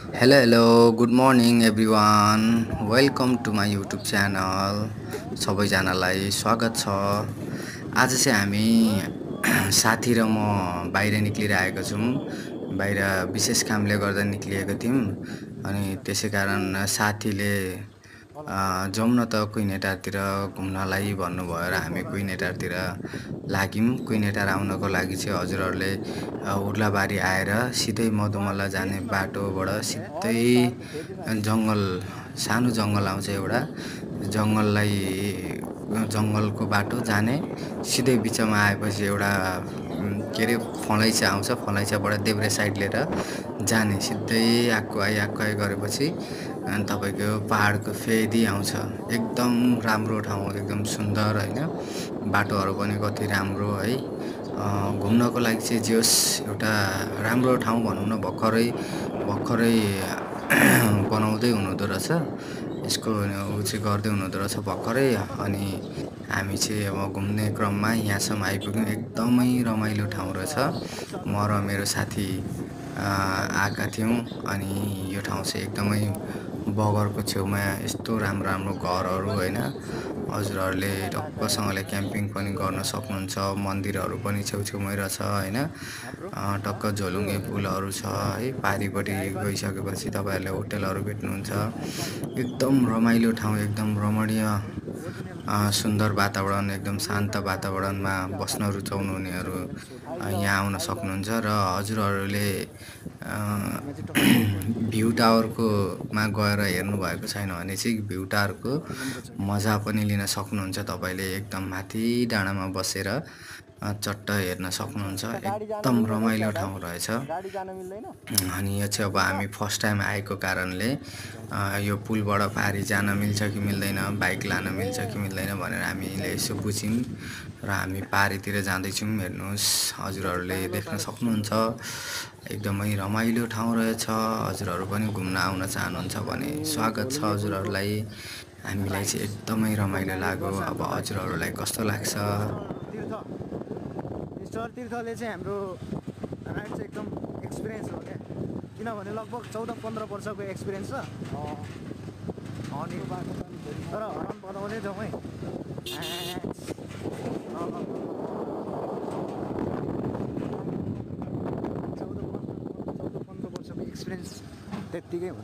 Good morning everyone. Welcome to my YouTube channel. सबैजनालाई स्वागत छ। आज चाहिँ हामी साथी र म बाहिर निक्लिरहेको छौँ। बाहिर विशेष कामले गर्दा निक्लिएको थियौँ अनि त्यसै कारण साथीले जाउँ न त कुइनेटारतिर घुम्नलाई भन्नुभयो र हामी कुइनेटारतिर लाग्यौँ। कुइनेटार आउनको लागि चाहिँ हजुरहरूले उर्लाबारी आएर सिधै मधुमला जाने बाटोबाट सिधै जङ्गल, सानो जङ्गल आउँछ एउटा, जङ्गलको बाटो जाने सिधै बिचमा आएपछि एउटा के अरे फलैचा आउँछ, फलैचाबाट देब्रे साइड लिएर जाने सिधै आक्को आइ गरेपछि तपाईको पहाडको फेदी आउँछ। एकदम राम्रो ठाउँ, एकदम सुन्दर हैन। बाटोहरू पनि कति राम्रो है। घुम्नको लागि चाहिँ जे होस् एउटा राम्रो ठाउँ भनौँ न। भर्खरै बनाउँदै हुनुहुँदो रहेछ, यसको ऊ चाहिँ गर्दै हुनुहुँदो रहेछ भर्खरै। अनि हामी चाहिँ अब घुम्ने क्रममा यहाँसम्म आइपुग्यौँ। एकदमै रमाइलो ठाउँ रहेछ। म र मेरो साथी आएका थियौँ। अनि यो ठाउँ चाहिँ एकदमै बगरको छेउमा यस्तो राम्रो घरहरू हैन। हजुरहरूले टक्कसँगले क्याम्पिङ पनि गर्न सक्नुहुन्छ। मन्दिरहरू पनि छेउछेउमै रहेछ हैन। टक्क झोलुङ्गे पुलहरू छ है। पारिपट्टि गइसकेपछि तपाईँहरूले होटलहरू भेट्नुहुन्छ। एकदम रमाइलो ठाउँ, एकदम रमणीय सुन्दर वातावरण, एकदम शान्त वातावरणमा बस्न रुचाउनु हुनेहरू यहाँ आउन सक्नुहुन्छ। र हजुरहरूले भ्यू टावरकोमा गएर हेर्नुभएको छैन भने चाहिँ भ्यू टावरको मजा पनि लिन सक्नुहुन्छ। तपाईँले एकदम माथि डाँडामा बसेर चट्ट हेर्न सक्नुहुन्छ। एकदम रमाइलो ठाउँ रहेछ। अनि यो चाहिँ अब हामी फर्स्ट टाइम आएको कारणले यो पुलबाट पारी जान मिल्छ कि मिल्दैन, बाइक लान मिल्छ कि मिल्दैन भनेर हामीले यसो बुझ्यौँ र हामी पारीतिर जाँदैछौँ। हेर्नुहोस्, हजुरहरूले देख्न सक्नुहुन्छ। एकदमै रमाइलो ठाउँ रहेछ। हजुरहरू पनि घुम्न आउन चाहनुहुन्छ भने स्वागत छ हजुरहरूलाई। हामीलाई चाहिँ एकदमै रमाइलो लाग्यो। अब हजुरहरूलाई कस्तो लाग्छ? तीर्थले चाहिँ हाम्रो राइड चाहिँ एकदम एक्सपिरियन्स हो क्या, किनभने लगभग 14-15 वर्षको एक्सपिरियन्स छ। अनि तर हरन बनाउँदै जाउँ है। 14-15 वर्षको एक्सपिरियन्स त्यत्तिकै हुन्छ।